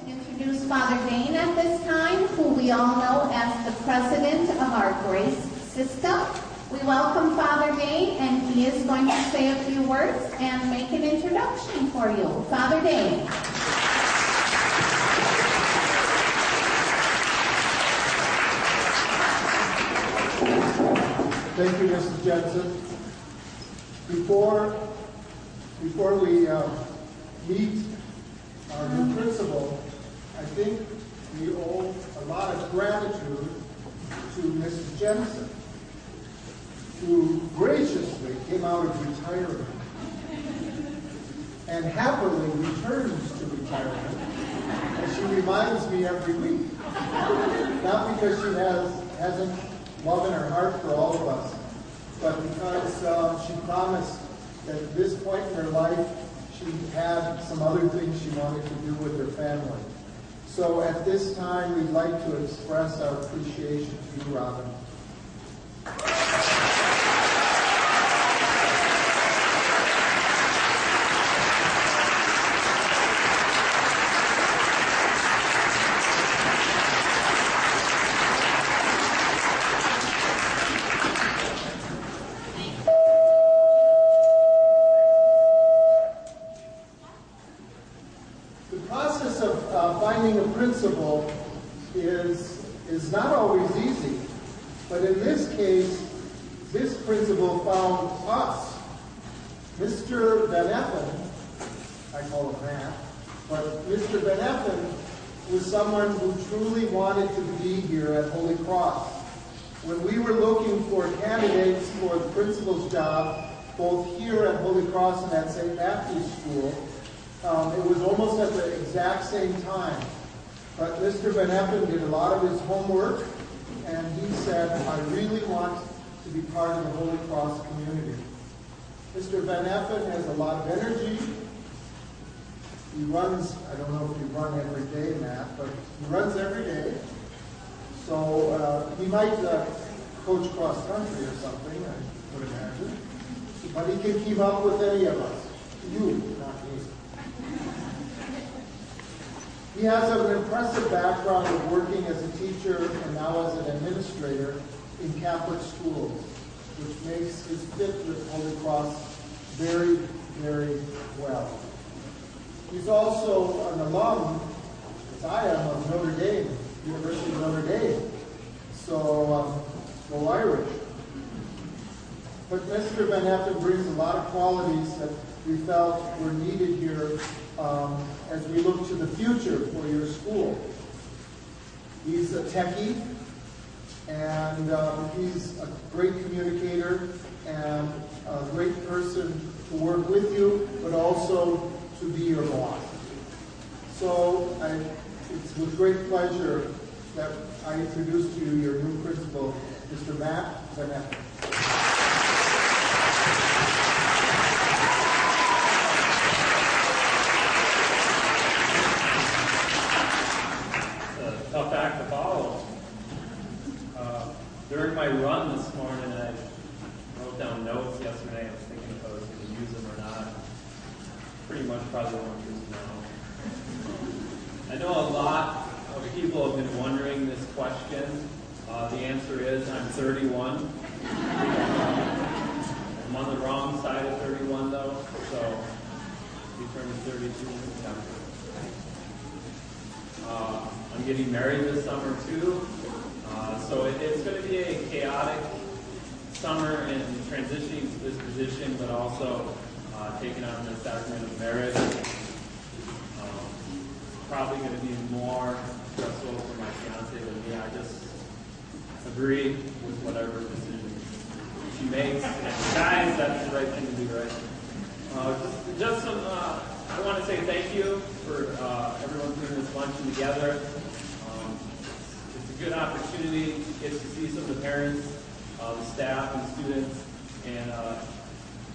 introduce Father Dane at this time, who we all know as the president of our Grace system. We welcome Father Dane, and he is going to say a few words and make an introduction for you. Father Dane. Thank you, Mrs. Jensen. Before we meet our new principal, I think we owe a lot of gratitude to Mrs. Jensen, who graciously came out of retirement and happily returns to retirement. And she reminds me every week, not because she hasn't love in her heart for all of us, but because she promised that at this point in her life, she had some other things she wanted to do with her family. So at this time, we'd like to express our appreciation to you, Robin. Finding a principal is not always easy, but in this case, this principal found us. Mr. Van Effen, I call him Matt, but Mr. Van Effen was someone who truly wanted to be here at Holy Cross. When we were looking for candidates for the principal's job, both here at Holy Cross and at St. Matthew's School, it was almost at the exact same time. But Mr. Van Effen did a lot of his homework, and he said, I really want to be part of the Holy Cross community. Mr. Van Effen has a lot of energy. He runs, I don't know if you run every day, Matt, but he runs every day. So he might coach cross country or something, I would imagine. But he can keep up with any of us. You, not me. He has an impressive background of working as a teacher and now as an administrator in Catholic schools, which makes his fit with Holy Cross very, very well. He's also an alum, as I am, of Notre Dame, University of Notre Dame. So, go Irish. But Mr. Van Effen brings a lot of qualities that we felt were needed here as we look to the future for your school. He's a techie, and he's a great communicator and a great person to work with you, but also to be your boss. So it's with great pleasure that I introduce to you your new principal, Mr. Matt Van Effen. Tough act to follow. During my run this morning, I wrote down notes yesterday. I was thinking if I was going to use them or not. Pretty much probably won't use them now. I know a lot of people have been wondering this question. The answer is I'm 31. I'm on the wrong side of 31 though, so I'll be turning 32 in September. I'm getting married this summer too, so it's going to be a chaotic summer in transitioning to this position, but also taking on the sacrament of marriage. Probably going to be more stressful for my fiance than me. I just agree with whatever decision she makes. And guys, that's the right thing to do, right? Just some. I want to say thank you for everyone putting this luncheon together. It's a good opportunity to get to see some of the parents, the staff, and students, and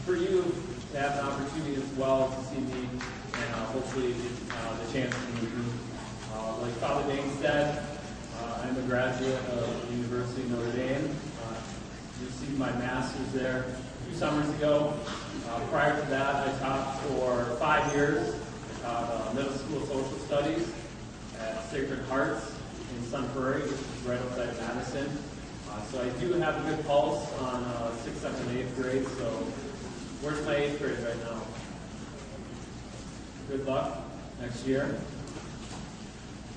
for you to have an opportunity as well to see me and hopefully get the chance to meet you. Like Father Dane said, I'm a graduate of the University of Notre Dame. Received my master's there 2 summers ago. Prior to that, I taught for 5 years. I taught middle school social studies. at Sacred Hearts in Sun Prairie, which is right outside of Madison. So I do have a good pulse on 6th, 7th, and 8th grade. So where's my 8th grade right now? Good luck next year.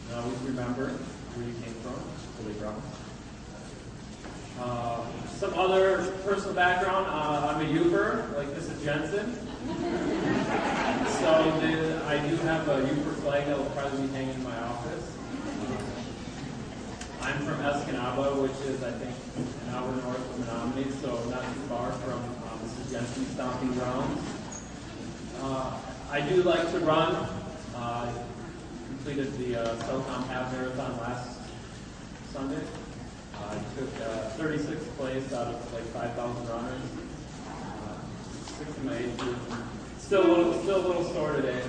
And always remember where you came from, Holy Cross. Some other personal background. I'm a Uber, like Mrs. Jensen. So I do have a Uber flag that will probably be hanging in my office. I'm from Escanaba, which is, I think, an hour north of Menominee, so not too far from Mrs. Jensen's stomping grounds. I do like to run. Completed the SoCom half marathon last Sunday. I took 36th place out of like 5,000 runners. 6th in my age group. Still a little sore today.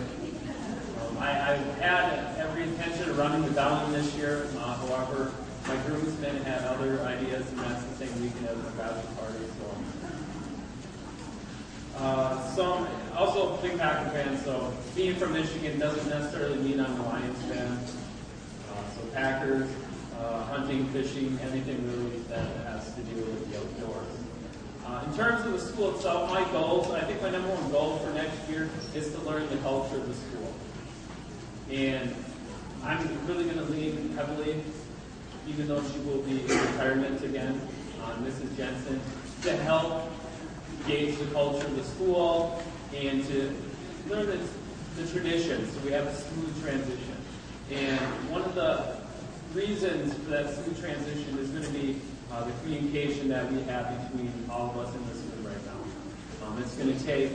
I've had every intention of running the Down this year. However, my groomsmen had other ideas, and that's the same weekend as the bachelor party. So also a big Packer fan. So being from Michigan doesn't necessarily mean I'm a Lions fan. So Packers, hunting, fishing, anything really that has to do with the outdoors. In terms of the school itself, my goals, I think my number one goal for next year is to learn the culture of the school. And I'm really going to lean heavily, even though she will be in retirement again, on Mrs. Jensen, to help gauge the culture of the school and to learn the traditions so we have a smooth transition. And one of the reasons for that smooth transition is going to be the communication that we have between all of us in this room right now. It's going to take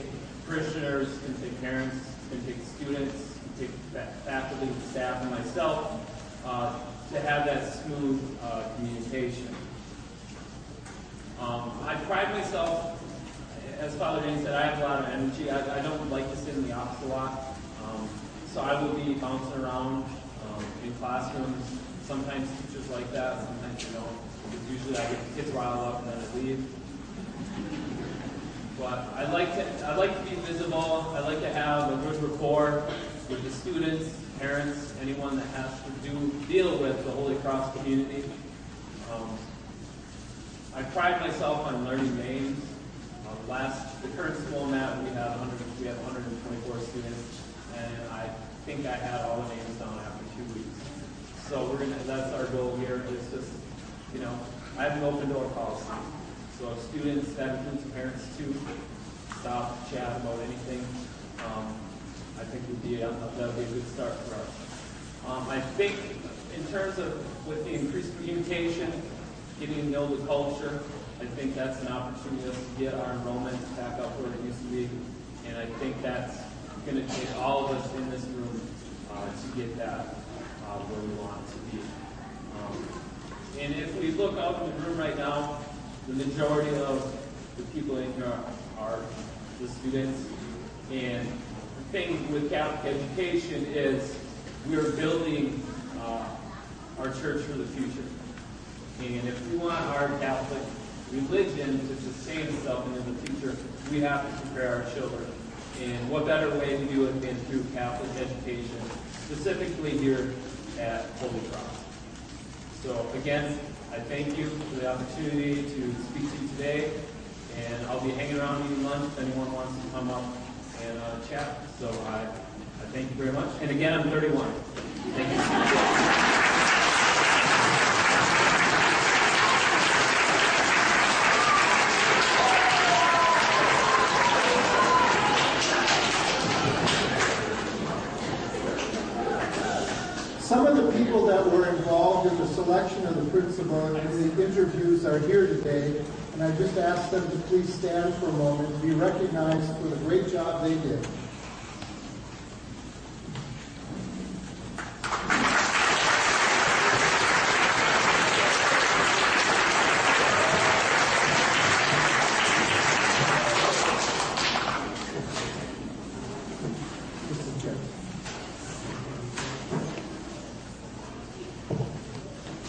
parishioners, it's going to take parents, it's going to take students, it's going to take faculty, staff, and myself to have that smooth communication. I pride myself, as Father Dane said, I have a lot of energy. I don't like to sit in the office a lot. So I will be bouncing around in classrooms. Sometimes teachers like that, sometimes they don't. Because usually I get kids riled up and then I leave. But I like to be visible. I like to have a good rapport with the students, parents, anyone that has to deal with the Holy Cross community. I pride myself on learning names. The current school I'm at, we have 124 students, and I think I had all the names down after 2 weeks. So that's our goal here. It's just, I have an open door policy. So if students, that includes parents too, stop, chat about anything, I think that would be a good start for us. I think in terms of with the increased communication, getting to know the culture, I think that's an opportunity to get our enrollment back up where it used to be. And I think that's going to take all of us in this room to get that where we want it to be. And if we look out in the room right now, the majority of the people in here are the students. And the thing with Catholic education is we're building our church for the future. And if we want our Catholic religion to sustain itself into the future, we have to prepare our children. And what better way to do it than through Catholic education, specifically here at Holy Cross. So again, I thank you for the opportunity to speak to you today, and I'll be hanging around eating lunch if anyone wants to come up and chat. So I thank you very much. And again, I'm 31. Thank you. Some of the people that were involved in the selection of the principal and the interviews are here today, and I just ask them to please stand for a moment and be recognized for the great job they did.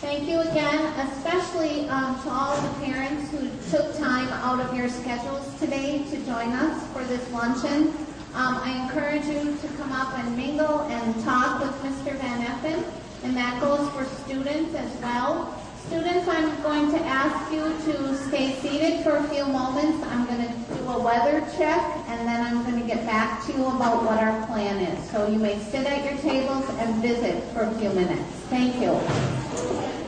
Thank you again, especially to all the parents who took time out of your schedules today to join us for this luncheon. I encourage you to come up and mingle and talk with Mr. Van Effen, and that goes for students as well. Students, I'm going to ask you to stay seated for a few moments. I'm going to do a weather check, and then I'm going to get back to you about what our plan is. So you may sit at your tables and visit for a few minutes. Thank you.